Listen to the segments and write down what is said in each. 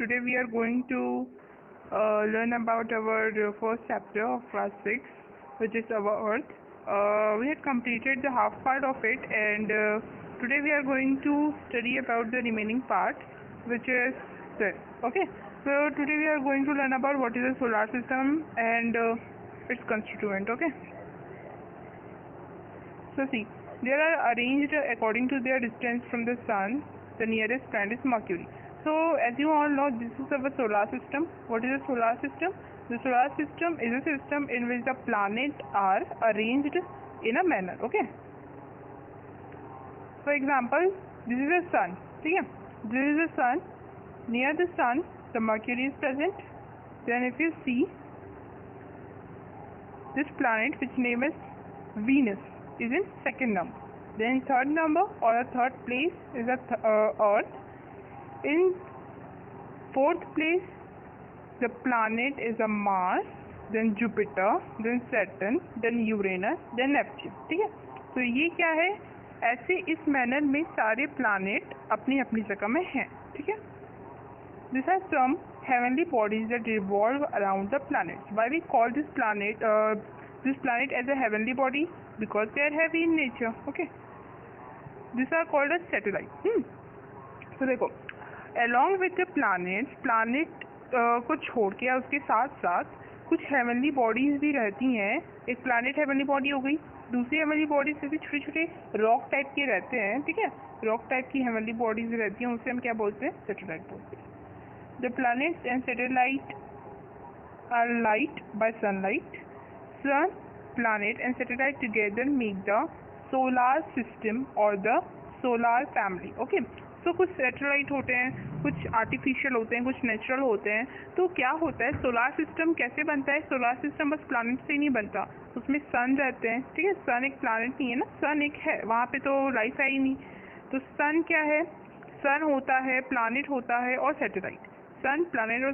Today we are going to learn about our first chapter of class 6, which is our Earth. We had completed the half part of it, and today we are going to study about the remaining part, which is this. Okay, so today we are going to learn about what is the solar system and its constituent. Okay, so see, they are arranged according to their distance from the sun. The nearest planet is Mercury. So as you all know, this is our solar system. What is a solar system? The solar system is a system in which the planets are arranged in a manner. Okay. For example, this is the sun. Okay. This is the sun. Near the sun, the Mercury is present. Then if you see this planet, which name is Venus, is in second number. Then third number or a third place is the Earth. In fourth place, the planet is a Mars, then Jupiter, then Saturn, then Uranus, then Neptune. ठीक है? तो ये क्या है? ऐसे इस manner में सारे प्लानेट अपनी अपनी जगह में हैं. ठीक है? These are some heavenly bodies that revolve around the planets. Why we call this planet as a heavenly body? Because they are heavy in nature. Okay? These are called as satellites. So देखो, along with the planet को छोड़ के या उसके साथ साथ कुछ heavenly bodies भी रहती हैं. एक प्लानिट हेवनली बॉडी हो गई, दूसरी हेवनली बॉडीज जैसे छोटे छोटे रॉक टाइप के रहते हैं. ठीक है, रॉक टाइप की हेवनली बॉडीज रहती हैं, उसे हम क्या बोलते हैं? सैटेलाइट बोलते हैं. The planets and satellite are light by sunlight. Sun, planet and satellite together make the solar system or the solar family. Okay, so कुछ सैटेलाइट होते हैं, कुछ आर्टिफिशियल होते हैं, कुछ नेचुरल होते हैं. तो क्या होता है, सोलार सिस्टम कैसे बनता है? सोलार सिस्टम बस प्लैनेट से ही नहीं बनता, उसमें सन रहते हैं. ठीक है, सन एक प्लैनेट नहीं है ना, सन एक है, वहाँ पे तो लाइफ है ही नहीं. तो सन क्या है? सन होता है, प्लैनेट होता है और सैटेलाइट. सन, प्लैनेट और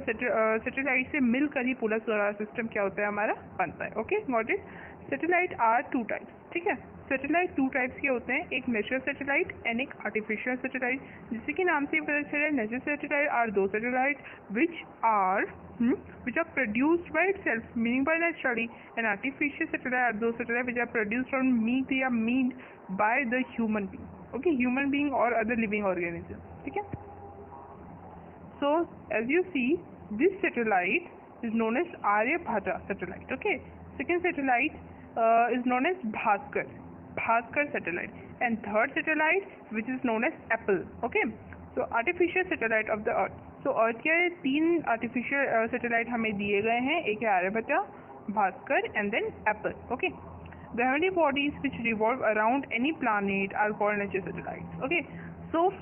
सैटेलाइट से मिलकर ही पूरा सोलार सिस्टम क्या होता है हमारा बनता है. Okay, got it. Satellite are two types. ठीक है, सैटेलाइट टू टाइप्स के होते हैं, एक नेचुरल सैटेलाइट एंड एक आर्टिफिशियल सैटेलाइट. जिससे कि नाम से पता चला, natural satellite are those satellite which आर produced by itself, meaning by naturally, and artificial satellite are those satellites which are produced from made by the human being. Okay, human being or other living organism. ठीक है. So as you see, this satellite is known as Aryabhata satellite. Okay, second satellite is known as Bhaskar satellite, and third satellite which is known as Apple. Okay, so artificial satellite of the Earth. So Earth के तीन artificial satellite हमें दिए गए हैं, एक है Aryabhata, Bhaskara and then Apple. Okay, the heavenly bodies which revolve around any planet are called natural satellites. Okay, so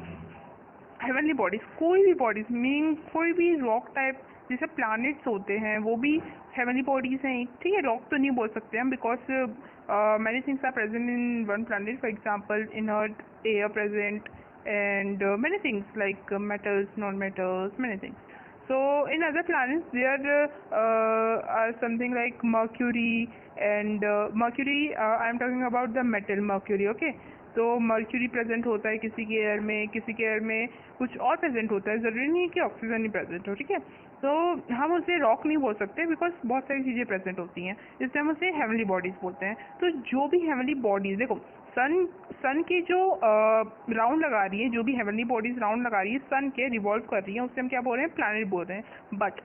heavenly bodies, कोई भी बॉडीज मीनिंग कोई भी रॉक टाइप जैसे प्लैनेट्स होते हैं वो भी हेवनली बॉडीज हैं. ठीक है, रॉक तो नहीं बोल सकते हम, because many things are present in one planet. For example in earth air present and many things like metals, non-metals, many things. So in other planets there are something like Mercury and Mercury, I am talking about the metal Mercury. Okay, तो mercury present होता है किसी के air में, किसी के air में कुछ और प्रेजेंट होता है. ज़रूरी नहीं है कि ऑक्सीजन ही प्रेजेंट हो. ठीक है, तो हम उसे रॉक नहीं बोल सकते बिकॉज बहुत सारी चीज़ें प्रेजेंट होती हैं, इसलिए हम उसे हेवनली बॉडीज़ बोलते हैं. तो जो भी हेवनली बॉडीज़, देखो सन के जो राउंड लगा रही है, जो भी हेवनली बॉडीज़ राउंड लगा रही है, सन के रिवॉल्व कर रही है, उससे हम क्या बोल रहे हैं? प्लैनेट बोल रहे हैं. बट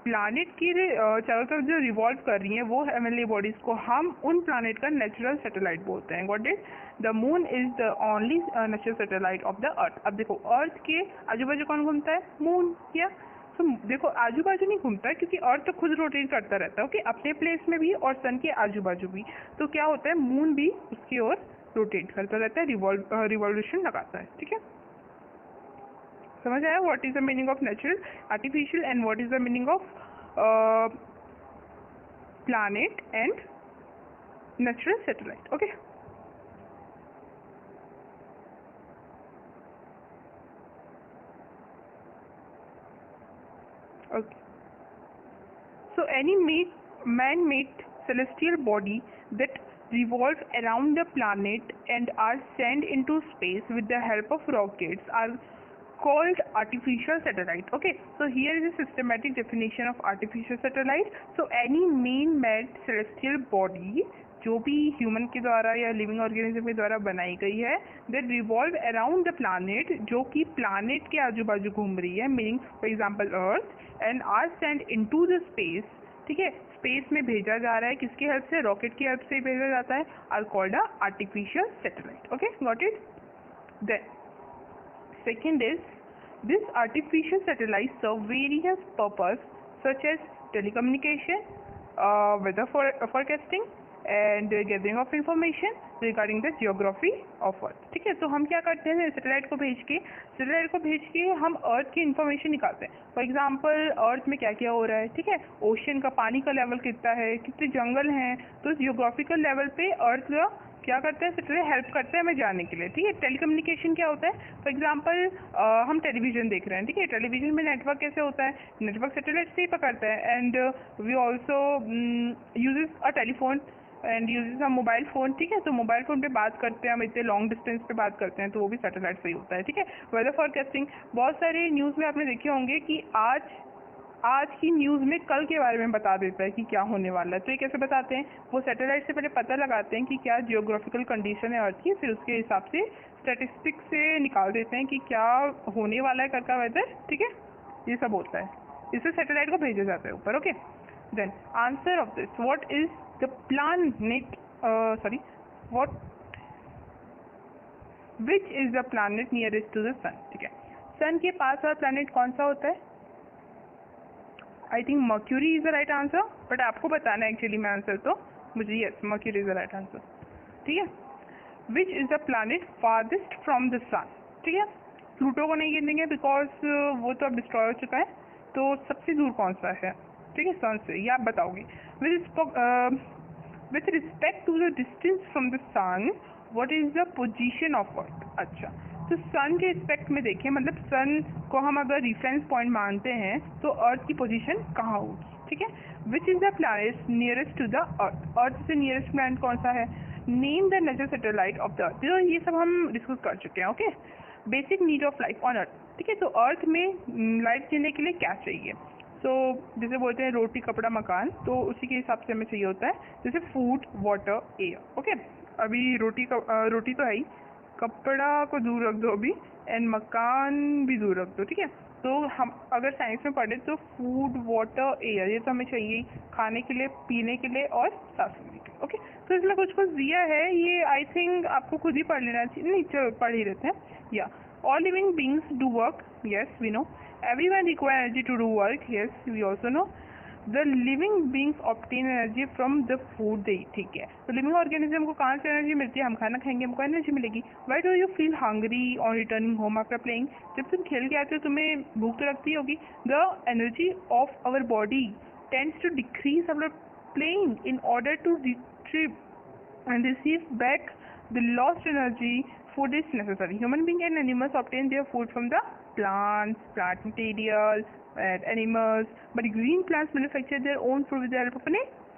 प्लैनेट की चारों तरफ जो रिवॉल्व कर रही हैं वो हेवनली बॉडीज़ को हम उन प्लैनेट का नेचुरल सैटेलाइट बोलते हैं. Got it. The moon is the only natural satellite of the अर्थ. अब देखो, अर्थ के आजू बाजू कौन घूमता है? मून. या तो देखो, आजू बाजू नहीं घूमता है क्योंकि अर्थ तो खुद रोटेट करता रहता है. ओके, अपने प्लेस में भी और सन के आजू बाजू भी. तो क्या होता है, मून भी उसकी ओर रोटेट करता रहता है, रिवॉल्यूशन लगाता है. ठीक है, समझ आया what is the meaning of natural, artificial and what is the meaning of planet and natural satellite. Okay, okay. So any man-made celestial body that revolve around the planet and are sent into space with the help of rockets called artificial satellite. Okay, so here is a systematic definition of artificial satellite. So any man-made celestial body जो भी human के द्वारा या living organism के द्वारा बनाई गई है, that revolve around the planet, जो कि प्लानेट के आजू बाजू घूम रही है, meaning for example earth, and are send into the space. ठीक है, स्पेस में भेजा जा रहा है, किसकी हेल्प से? रॉकेट की हेल्प से भेजा जाता है, are called a artificial satellite. Okay, got it. Then second is, this artificial satellite serve various purpose such as telecommunication, weather forecasting and gathering of information regarding the geography of earth. ठीक है, तो हम क्या करते हैं? Satellite को भेज के हम अर्थ की इंफॉर्मेशन निकालते हैं. फॉर एग्जांपल अर्थ में क्या क्या हो रहा है, ठीक है, ओशन का पानी का लेवल कितना है, कितने जंगल हैं, तो जियोग्राफिकल लेवल पे अर्थ का क्या करते हैं? सैटेलाइट हेल्प करते हैं हमें जानने के लिए. ठीक है, टेलीकम्युनिकेशन क्या होता है? फॉर एग्जांपल हम टेलीविजन देख रहे हैं, ठीक है, टेलीविजन में नेटवर्क कैसे होता है? नेटवर्क सैटेलाइट से ही पकड़ता है. And we also uses a telephone and uses a mobile phone. ठीक है, तो मोबाइल फ़ोन पे बात करते हैं हम, इतने लॉन्ग डिस्टेंस पे बात करते हैं, तो वो भी सैटेलाइट से ही होता है. ठीक है, वेदर फॉरकास्टिंग, बहुत सारे न्यूज़ में आपने देखे होंगे कि आज की न्यूज़ में कल के बारे में बता देता है कि क्या होने वाला है. तो ये कैसे बताते हैं? वो सैटेलाइट से पहले पता लगाते हैं कि क्या जियोग्राफिकल कंडीशन है अर्थ की, फिर उसके हिसाब से स्टैटिस्टिक्स से निकाल देते हैं कि क्या होने वाला है कल का वेदर. ठीक है, ये सब होता है, इससे सैटेलाइट को भेजा जाता है ऊपर. Okay, then answer of this, what is the planet, which is the planet nearest to the sun. ठीक है, सन के पास वाला प्लैनेट कौन सा होता है? I think Mercury is the right answer, but आपको बताना है एक्चुअली में आंसर, तो मुझे yes Mercury is the right answer. ठीक है, which is the planet farthest from the sun. ठीक है, प्लूटो को नहीं गिनेंगे बिकॉज वो तो अब डिस्ट्रॉय हो चुका है. तो सबसे दूर कौन सा है? ठीक है, सन से, ये आप बताओगे. With respect to the distance from the sun, what is the position of earth. अच्छा, तो सन के रिस्पेक्ट में देखें, मतलब सन को हम अगर रेफरेंस पॉइंट मानते हैं तो अर्थ की पोजीशन कहाँ होगी. ठीक है, which is the planet nearest to the earth. Earth से नियरेस्ट प्लैनेट कौन सा है? Name the natural satellite of the earth. तो ये सब हम डिस्कस कर चुके हैं. Okay, basic need of life on earth. ठीक है, तो अर्थ में लाइफ जीने के लिए क्या चाहिए? सो जैसे बोलते हैं रोटी कपड़ा मकान, तो उसी के हिसाब से हमें चाहिए होता है, जैसे फूड वाटर एयर. ओके, अभी रोटी तो है ही, कपड़ा को दूर रख दो अभी, एंड मकान भी दूर रख दो. ठीक है, तो हम अगर साइंस में पढ़े तो फूड वाटर एयर ये तो हमें चाहिए खाने के लिए, पीने के लिए और सांस लेने के लिए. ओके, तो इसमें कुछ दिया है, ये आई थिंक आपको खुद ही पढ़ लेना चाहिए. नहीं, चलो पढ़ ही रहते हैं. या all living beings do work, yes we know. Everyone require energy to do work, yes we also know. The living beings obtain energy from the food they. ठीक है, तो लिविंग ऑर्गेनिज्म को कहाँ से एनर्जी मिलती है? हम खाना खाएंगे, हमको एनर्जी मिलेगी. Why do you feel hungry on returning home after playing. जब तुम खेल के आते हो तुम्हें भूख तो लगती होगी. The energy of our body tends to decrease after playing in order to retrieve and receive back the lost energy. Food is necessary. Human beings and animals obtain their food from the plants, plant materials, and animals. But green plants manufacture their own food with the help of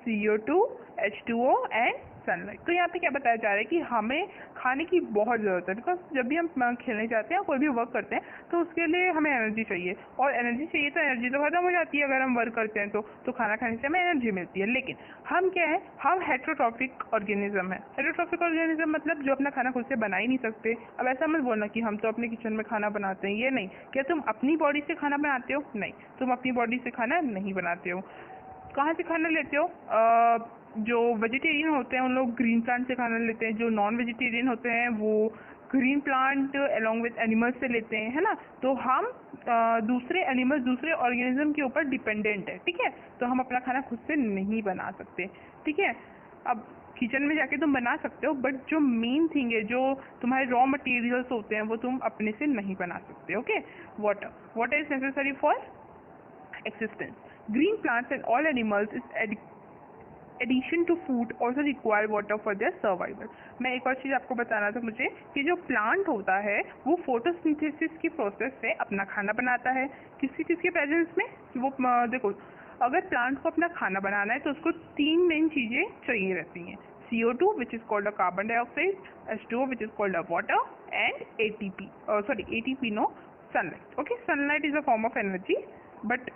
CO2, H2O and sunlight. तो यहाँ पे क्या बताया जा रहा है कि हमें खाने की बहुत ज़रूरत है, बिकॉज जब भी हम खेलने जाते हैं कोई भी वर्क करते हैं तो उसके लिए हमें एनर्जी चाहिए, और एनर्जी चाहिए तो एनर्जी तो खत्म हो जाती है अगर हम वर्क करते हैं तो खाना खाने से हमें एनर्जी मिलती है. लेकिन हम क्या है? हम हेट्रोट्रॉफिक ऑर्गेनिज्म है. हेट्रोट्रॉफिक ऑर्गेनिज्म मतलब जो अपना खाना खुद से बना ही नहीं सकते. अब ऐसा मत बोलना कि हम तो अपने किचन में खाना बनाते हैं, ये नहीं. क्या तुम अपनी बॉडी से खाना बनाते हो? नहीं, तुम अपनी बॉडी से खाना नहीं बनाते हो. कहाँ से खाना लेते हो? जो वेजिटेरियन होते हैं उन लोग ग्रीन प्लांट से खाना लेते हैं, जो नॉन वेजिटेरियन होते हैं वो green plant along with animals से लेते हैं, है ना. तो हम दूसरे एनिमल्स, दूसरे ऑर्गेनिज्म के ऊपर डिपेंडेंट है. ठीक है, तो हम अपना खाना खुद से नहीं बना सकते. ठीक है, अब किचन में जाके तुम बना सकते हो, बट जो मेन थिंग है, जो तुम्हारे रॉ मटेरियल्स होते हैं वो तुम अपने से नहीं बना सकते. Okay, water is necessary for existence. Green plants and all animals is addition to food also require water for their survival. मैं एक और चीज़ आपको बताना था मुझे कि जो प्लांट होता है वो फोटोसिंथेसिस की प्रोसेस से अपना खाना बनाता है. किसी चीज़ के प्रेजेंस में वो देखो, अगर प्लांट को अपना खाना बनाना है तो उसको 3 मेन चीज़ें चाहिए रहती हैं. CO2 which is called a carbon dioxide, H2O which is called a water, and ATP no sunlight. Okay, sunlight is a form of energy, but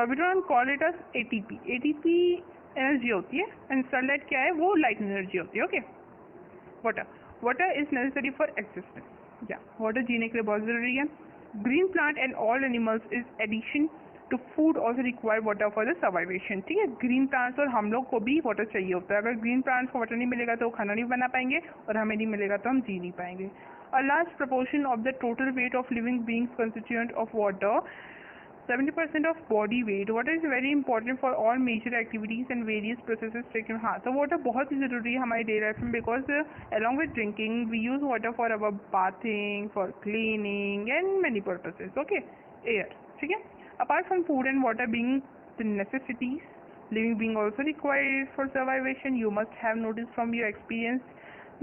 we don't call it as ATP. ATP energy होती है and sunlight क्या है, वो light energy होती है. Okay, water is necessary for existence. या water जीने के लिए बहुत जरूरी है. Green plant and all animals is addition to food also require water for the survival. ठीक है, ग्रीन प्लांट्स और हम लोग को भी वाटर चाहिए होता है. अगर ग्रीन प्लांट्स को वाटर नहीं मिलेगा तो वो खाना नहीं बना पाएंगे, और हमें नहीं मिलेगा तो हम जी नहीं पाएंगे. A large proportion of the total weight of living beings constituent of water, 70% of body weight. Water is very important for all major activities and various processes taken. हाँ, तो water बहुत ही ज़रूरी है हमारी daily life में, because along with drinking we use water for our bathing, for cleaning and many purposes. Okay, air. ठीक है. Apart from food and water being the necessities, living being also required for survival. You must have noticed from your experience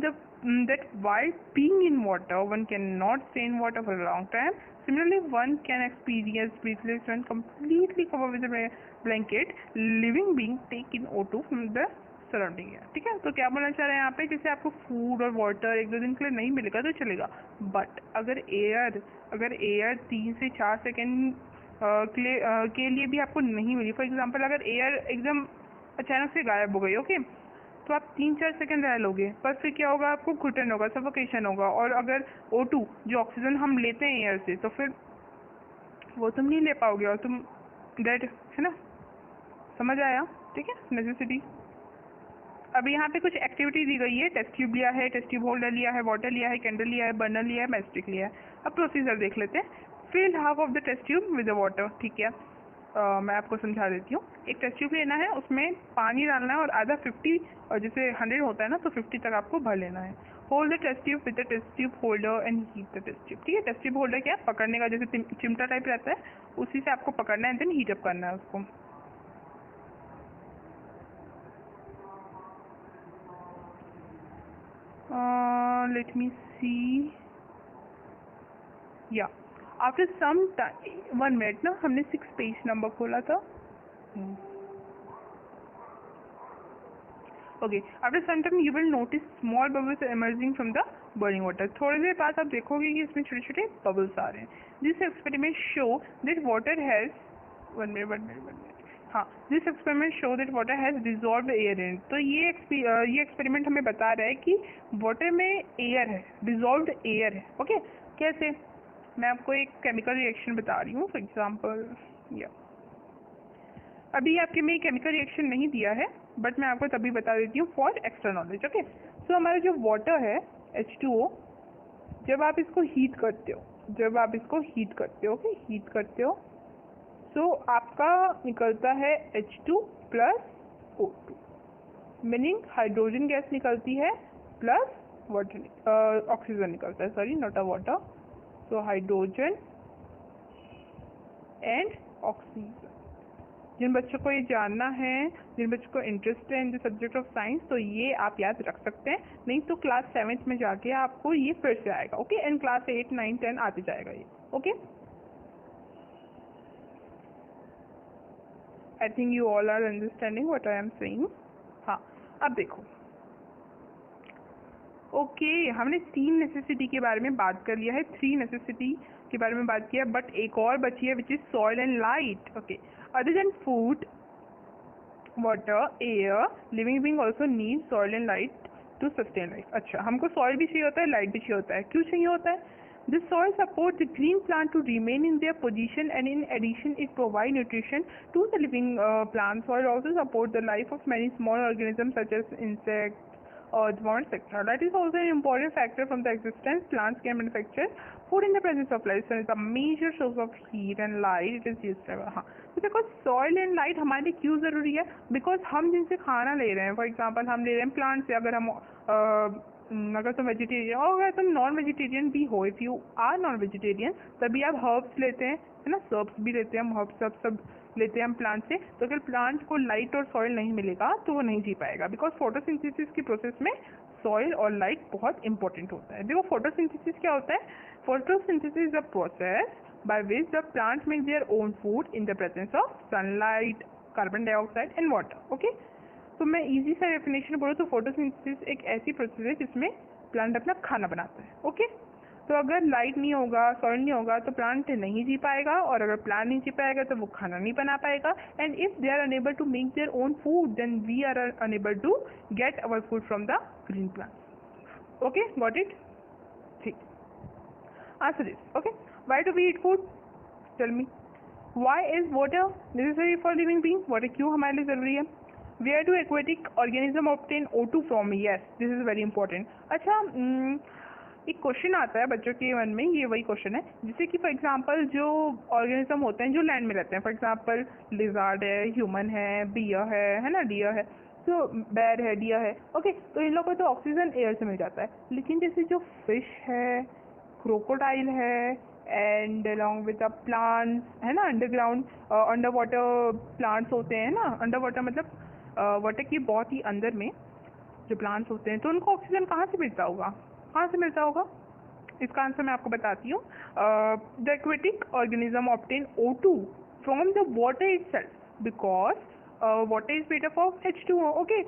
that while being in water, one cannot stay in water for a long time. Similarly, one can experience breathless when completely covered with a blanket. Living being take in O2 from the surrounding air. ठीक है, तो क्या बोलना चाह रहे हैं यहाँ पे, जैसे आपको फूड और वाटर एक दो दिन के लिए नहीं मिलेगा तो चलेगा, बट अगर एयर 3 से 4 सेकेंड के लिए भी आपको नहीं मिली, फॉर एग्जाम्पल अगर एयर एकदम अचानक से गायब हो गई, ओके, तो आप 3-4 सेकंड रह लोगे, पर फिर क्या होगा, आपको घुटन होगा, सफोकेशन होगा. और अगर O2 जो ऑक्सीजन हम लेते हैं एयर से, तो फिर वो तुम नहीं ले पाओगे और तुम डेड, है ना. समझ आया? ठीक है, नेसेसिटी. अभी यहाँ पे कुछ एक्टिविटी दी गई है. टेस्ट ट्यूब लिया है, टेस्ट ट्यूब होल्डर लिया है, वाटर लिया है, कैंडल लिया है, बर्नर लिया है, मैस्टिक लिया है. अब प्रोसीजर देख लेते हैं. Fill half of the test tube with the water. ठीक है, मैं आपको समझा देती हूँ. एक टेस्ट ट्यूब लेना है, उसमें पानी डालना है और आधा 50 और जैसे 100 होता है ना, तो 50 तक आपको भर लेना है. Hold the test tube with the test tube holder and heat the test tube. ठीक है, टेस्ट ट्यूब होल्डर क्या है, पकड़ने का, जैसे चिमटा टाइप रहता है, उसी से आपको पकड़ना है, देन हीट अप करना है उसको. लेट मी सी. या आफ्टर सम टाइम, 1 मिनट ना, हमने 6 पेज नंबर खोला था. Okay, after some time you will notice small bubbles emerging from the boiling water. थोड़ी देर बाद आप देखोगे कि इसमें छोटे छोटे बबल्स आ रहे हैं. This experiment show that water has 1 minute. हाँ, this experiment show that water has dissolved air in. तो ये एक्सपेरिमेंट हमें बता रहा है कि वाटर में एयर है, डिजॉल्व्ड एयर है. ओके, कैसे, मैं आपको एक केमिकल रिएक्शन बता रही हूँ. फॉर एग्जाम्पल, या अभी आपके में केमिकल रिएक्शन नहीं दिया है, बट मैं आपको तभी बता देती हूँ फॉर एक्स्ट्रा नॉलेज. ओके, सो हमारा जो वाटर है H2O, जब आप इसको हीट करते हो, ओके, हीट करते हो, सो आपका निकलता है H2 plus O2, meaning hydrogen gas निकलती है प्लस वाटर, ऑक्सीजन निकलता है, sorry, not a water. So hydrogen and oxygen. जिन बच्चों को ये जानना है, जिन बच्चों को इंटरेस्ट है in the subject of science, तो ये आप याद रख सकते हैं. नहीं तो क्लास 7th में जाके आपको ये फिर से आएगा. ओके, एंड क्लास 8, 9, 10 आते जाएगा ये. Okay, I think you all are understanding what I am saying. हाँ, अब देखो. ओके, हमने 3 नेसेसिटी के बारे में बात कर लिया है, 3 नेसेसिटी के बारे में बात किया, बट एक और बची है, which is soil and light. Okay, other than food, water, air, living being also need soil and light to sustain life. अच्छा, हमको सॉइल भी चाहिए होता है, लाइट भी चाहिए होता है. क्यों चाहिए होता है? This soil support the green plant to remain in their position, and in addition it provide nutrition to the living plant. Soil also support the life of many small organism such as insect, earthworms, etc. Light is also an important factor from the existence. Plants can manufacture food in the presence of light. So it's a major source of heat and light. It is used. हाँ, तो देखो soil and light हमारे लिए क्यों ज़रूरी है? Because हम जिनसे खाना ले रहे हैं, for example हम ले रहे हैं plant से. अगर तुम वेजिटेरियन हो, अगर तुम नॉन वेजिटेरियन भी हो, if you are non vegetarian, तभी आप हर्ब्स लेते हैं, है ना, सर्ब्स भी लेते हैं हम, हर्ब्स सब लेते हैं हम प्लांट से. तो अगर प्लांट को लाइट और सॉइल नहीं मिलेगा तो वो नहीं जी पाएगा, बिकॉज फोटोसिंथेसिस की प्रोसेस में सॉइल और लाइट बहुत इंपॉर्टेंट होता है. देखो, फोटोसिंथेसिस क्या होता है? Photosynthesis is a process by which the plants make their own food in the presence of sunlight, carbon dioxide and water. Okay, तो मैं इजी सा डेफिनेशन बोलूँ तो फोटोसिंथेसिस एक ऐसी प्रोसेस है जिसमें प्लांट अपना खाना बनाता है. ओके, तो अगर लाइट नहीं होगा, सॉइल नहीं होगा, तो प्लांट नहीं जी पाएगा, और अगर प्लांट नहीं जी पाएगा तो वो खाना नहीं बना पाएगा। And if they are unable to make their own food, then we are unable to get our food from the green plant. Okay, got it? ठीक, answer this. Okay, why do we eat food? Tell me. Why is water necessary for living being? Water क्यों हमारे लिए ज़रूरी है? Where do aquatic organism obtain O2 from? Yes, this is very important. अच्छा, एक question आता है बच्चों के मन में, ये वही क्वेश्चन है जिससे कि फॉर एग्जांपल जो ऑर्गेनिज्म होते हैं जो लैंड में रहते हैं, फॉर एग्जांपल लिजार्ड है, ह्यूमन है, बियर है ना, डियर है, तो बैर है, डियर है। ओके, तो इन लोगों को तो ऑक्सीजन एयर से मिल जाता है, लेकिन जैसे जो फिश है, क्रोकोडाइल है, and along with the plants है ना, अंडरग्राउंड अंडर वाटर प्लांट्स होते हैं ना, अंडर वाटर मतलब वाटर के बहुत ही अंदर में जो प्लांट्स होते हैं, तो उनको ऑक्सीजन कहाँ से मिलता होगा? कहाँ से मिलता होगा? इसका आंसर मैं आपको बताती हूँ। The aquatic organism obtain O2 from the water itself because water is made up of H2O। Okay,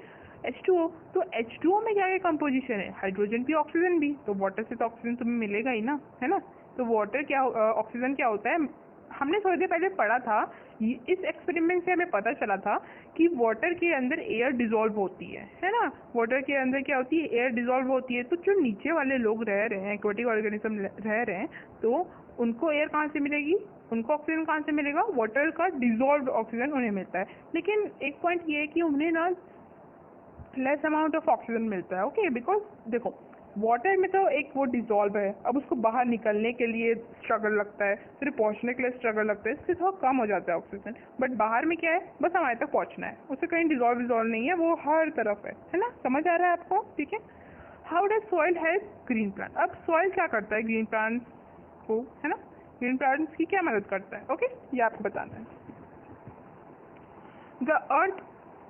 H2O, तो H2O में क्या क्या कंपोजिशन है? हाइड्रोजन भी, ऑक्सीजन भी। तो वाटर से तो ऑक्सीजन तुम्हें मिलेगा ही ना, है ना। तो वाटर क्या, ऑक्सीजन क्या होता है? हमने थोड़ी देर पहले पढ़ा था, इस एक्सपेरिमेंट से हमें पता चला था कि वाटर के अंदर एयर डिजोल्व होती है ना। वाटर के अंदर क्या होती है? एयर डिजोल्व होती है। तो जो नीचे वाले लोग रह रहे हैं, एक्वेटिक ऑर्गेनिज्म रह रहे हैं, तो उनको एयर कहाँ से मिलेगी? उनको ऑक्सीजन कहाँ से मिलेगा? वाटर का डिजोल्व ऑक्सीजन उन्हें मिलता है। लेकिन एक पॉइंट ये है कि उन्हें ना लेस अमाउंट ऑफ ऑक्सीजन मिलता है। ओके, बिकॉज देखो वाटर में तो एक वो डिजॉल्व है, अब उसको बाहर निकलने के लिए स्ट्रगल लगता है, फिर पहुंचने के लिए स्ट्रगल लगता है, इससे थोड़ा कम हो जाता है ऑक्सीजन। बट बाहर में क्या है? बस हमारे तक पहुंचना है, उससे कहीं डिजॉल्व नहीं है, वो हर तरफ है ना। समझ आ रहा है आपको? ठीक है। How does soil help green plant? अब सॉइल क्या करता है ग्रीन प्लांट को, है ना? ग्रीन प्लांट्स की क्या मदद करता है? ओके, ये आपको बताना है। The earth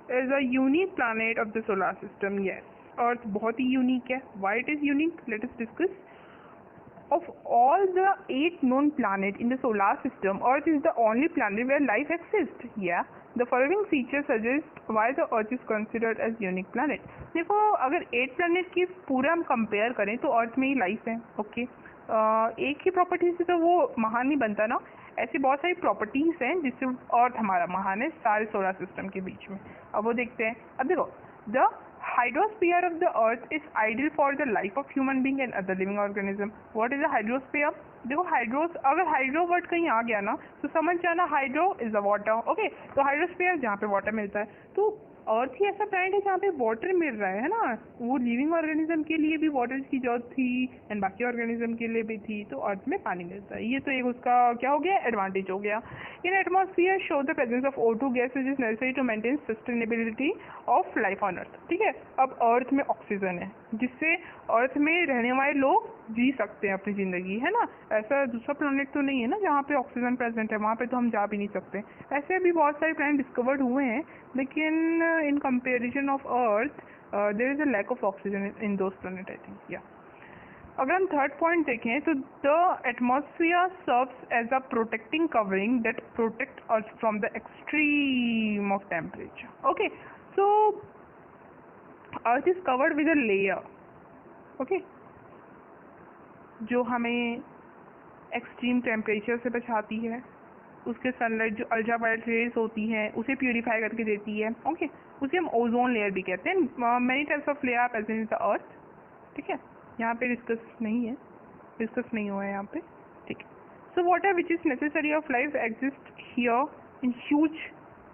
is a unique planet of the solar system. Yes, Earth बहुत ही यूनिक है. Why it is unique? Let us discuss. Of all the 8 known planets in the solar system, Earth is the only planet where life exists. Yeah, the following features suggest why the Earth is considered as unique planet. देखो, अगर 8 planet की पूरा हम compare करें तो Earth में ही life है. Okay, एक ही प्रॉपर्टी से तो वो महान नहीं बनता ना. ऐसी बहुत सारी प्रॉपर्टीज हैं जिससे अर्थ हमारा महान है सारे सोलर सिस्टम के बीच में. अब वो देखते हैं. अब देखो, the hydrosphere of the earth is ideal for the life of human being and other living organism. What is the hydrosphere? देखो, हाइड्रोस, अगर हाइड्रो वर्ड कहीं आ गया ना तो समझ जाना hydro is the water. Okay, तो हाइड्रोस्फीयर जहाँ पे वाटर मिलता है, तो अर्थ ही ऐसा प्लैनेट है जहाँ पे वाटर मिल रहा है ना. वो लिविंग ऑर्गेनिज्म के लिए भी वाटर की जरूरत थी एंड बाकी ऑर्गेनिज्म के लिए भी थी, तो अर्थ में पानी मिलता है. ये तो एक उसका क्या हो गया? एडवांटेज हो गया. In atmosphere show the presence of O2 gas which is necessary to maintain sustainability of life on earth. ठीक है. अब अर्थ में ऑक्सीजन है जिससे अर्थ में रहने वाले लोग जी सकते हैं अपनी ज़िंदगी, है ना. ऐसा दूसरा प्लैनेट तो नहीं है ना जहाँ पे ऑक्सीजन प्रेजेंट है, वहाँ पे तो हम जा भी नहीं सकते. ऐसे भी बहुत सारे प्लैनेट डिस्कवर्ड हुए हैं, लेकिन in comparison of earth there is a lack of oxygen in those planet, I think. या अगर हम थर्ड पॉइंट देखें तो the atmosphere serves as a protecting covering that protect earth from the extreme of temperature. Okay, so earth is covered with a layer, okay, जो हमें extreme temperature से बचाती है. उसके सनलाइट जो अल्ट्रावायलेट रेज होती हैं उसे प्यूरिफाई करके देती है. ओके, उसे हम ओजोन लेयर भी कहते हैं. Many types of layer are present in the earth. ठीक है, यहाँ पे डिस्कस नहीं हुआ है यहाँ पे. ठीक है. So water which is necessary of life exist here in huge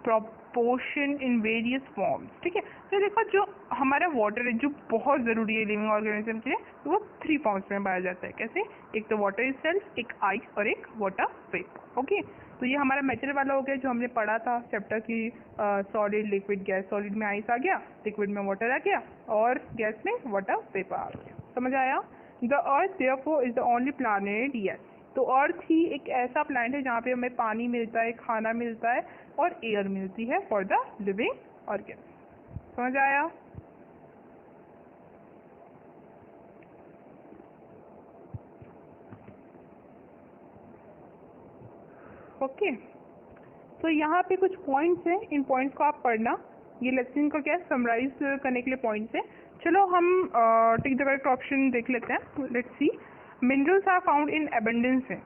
proportion in various forms. ठीक है. तो देखो, जो हमारा वाटर है जो बहुत ज़रूरी है लिविंग ऑर्गेनिज्म के लिए, तो वो 3 फॉर्म्स में पाया जाता है. कैसे? एक तो वाटर इटसेल्फ, एक आइस और एक वाटर वेपर. ओके, तो ये हमारा मेटल वाला हो गया जो हमने पढ़ा था चैप्टर की. Solid, liquid, gas. सॉलिड में आइस आ गया, लिक्विड में वाटर आ गया और गैस में वाटर वेपर आ गया. समझ आया? The earth therefore is the only planet. Yes, तो अर्थ ही एक ऐसा प्लैनेट है जहाँ पे हमें पानी मिलता है, खाना मिलता है और एयर मिलती है फॉर द लिविंग ऑर्गेनिज्म. समझ आया? ओके, तो यहाँ पे कुछ पॉइंट्स हैं, इन पॉइंट्स को आप पढ़ना. ये लेसन को क्या समराइज करने के लिए पॉइंट्स है. चलो हम टिक द करेक्ट ऑप्शन देख लेते हैं. Let's see. Minerals are found in abundance in,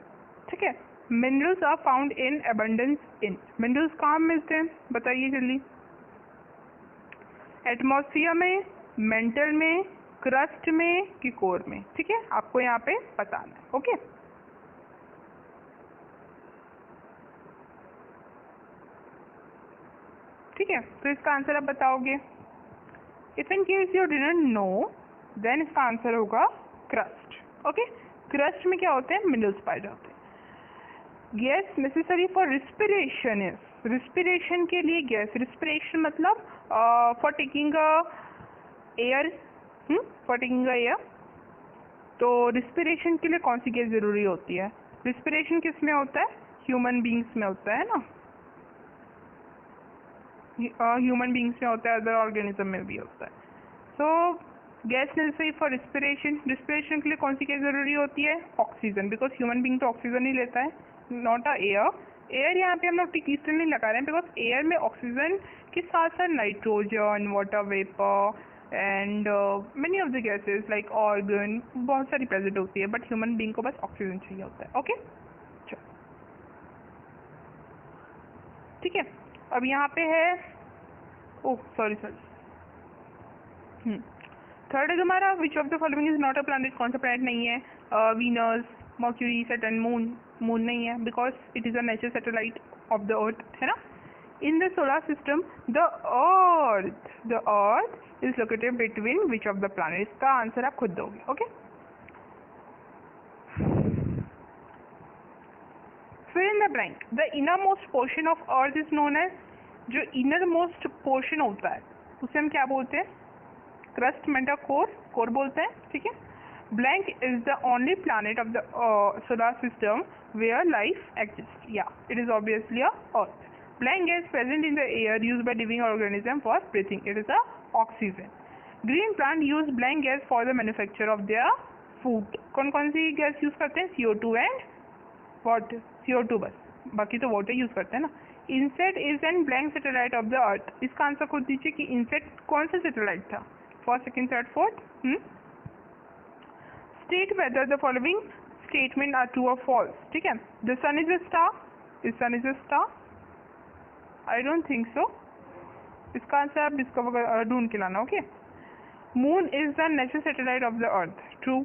ठीक है, minerals are found in abundance in, minerals कहाँ मिलते हैं बताइए जल्दी, एटमॉस्फेयर में, मेंटल में, क्रस्ट में कि कोर में, ठीक है, आपको यहाँ पे बताना है। ओके, ठीक है, तो इसका आंसर आप बताओगे। If in case you didn't know then इसका आंसर होगा क्रस्ट। ओके, क्रस्ट में क्या होते हैं, मिनरल्स पाए जाते हैं। Gas necessary for respiration is, respiration के लिए गैस, रिस्पिरेशन मतलब for taking air, for taking air, तो रिस्पिरेशन के लिए कौन सी गैस जरूरी होती है, रिस्पिरेशन किस में होता है, ह्यूमन बींग्स में होता है ना, ह्यूमन बींग्स में होता है, अदर ऑर्गेनिज्म में भी होता है। सो gas necessary for respiration, respiration के लिए कौन सी गैस जरूरी होती है, ऑक्सीजन, बिकॉज ह्यूमन बींग तो ऑक्सीजन ही लेता है, नॉट अ एयर। एयर यहाँ पे हम लोग टिकिस्टल नहीं लगा रहे हैं, बिकॉज एयर में ऑक्सीजन के साथ साथ nitrogen, water vapour and many of the gases like organ बहुत सारी प्रेजेंट होती है, बट ह्यूमन बींग को बस ऑक्सीजन चाहिए होता है। ओके, चलो ठीक है, अब यहाँ पे है, ओह सॉरी, थर्ड है हमारा, which of the following is not a planet, कौन सा प्लैनेट नहीं है, Venus, Mercury, Saturn, moon, moon नहीं है because it is a natural satellite of the earth, है ना। In the solar system the earth is located between which of the planet, इसका answer आप खुद दोगे। ओके, फिर in the blank, the innermost portion of earth is known as, जो innermost portion होता है उसे हम क्या बोलते हैं, क्रस्ट, मेंटल, कोर, कोर बोलते हैं, ठीक है। Blank is the only planet of the solar system where life exists. Yeah, it is obviously a Earth. Blank gas present in the air used by living organism for breathing. It is a oxygen. Green plant use blank gas for the manufacture of their food. कौन कौन सी gas use करते हैं, CO2 and what, CO2 बस, बाकी तो water use करते हैं ना। Insect is an blank satellite of the Earth. इसका आंसर खुद दीजिए कि insect कौन सा सैटेलाइट था, first, second, third, fourth. State whether the following statement are true or false. ठीक है, the sun is a star, is sun is a star? I don't think so. इसका आंसर आप डिस्कवर ढूंढ के लाना। Okay, moon is the natural satellite of the earth. True.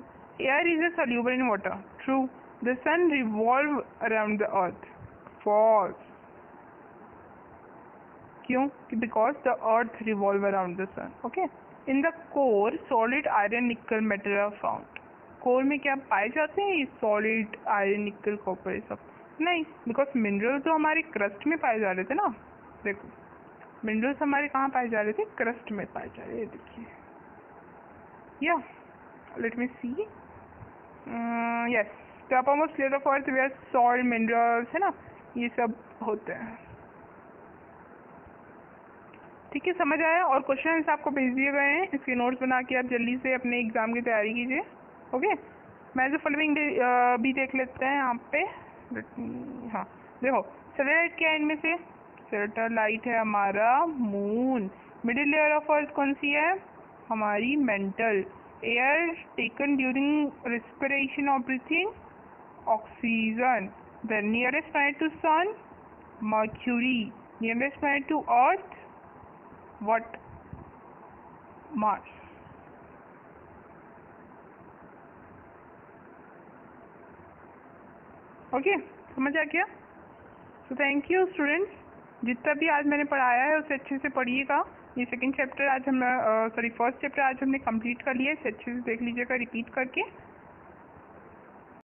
Air is a soluble in water. True. The sun revolve around the earth. False. क्यों? Because the earth revolve around the sun. Okay. In the core, solid iron, nickel, metal are found. Core में क्या पाए जाते हैं ये solid iron, निकल, copper, ये सब नहीं, बिकॉज मिनरल तो हमारे क्रस्ट में पाए जा रहे थे ना। देखो मिनरल्स हमारे कहाँ पाए जा रहे थे, क्रस्ट में पाए जा रहे हैं। देखिए, या let me see, yes, the uppermost layer of earth where soil, minerals, है ना, ये सब होते हैं। ठीक है, समझ आया। और क्वेश्चन आपको भेज दिए गए हैं, इसके नोट्स बना के आप जल्दी से अपने एग्जाम की तैयारी कीजिए। ओके, मैं जो फॉलोइंग भी देख लेते हैं यहाँ पे। हाँ देखो, सैटेलाइट क्या है इनमें से, सैटेलाइट है हमारा moon. Middle layer of earth कौन सी है, हमारी mantle. Air taken during respiration और breathing, oxygen. The nearest planet to sun, Mercury. Nearest planet to earth, what, Mars. Okay, समझ आ गया। सो थैंक यू स्टूडेंट्स, जितना भी आज मैंने पढ़ाया है उसे अच्छे से पढ़िएगा। ये सेकंड चैप्टर आज हम फर्स्ट चैप्टर आज हमने कंप्लीट कर लिया है, इसे अच्छे से देख लीजिएगा रिपीट करके।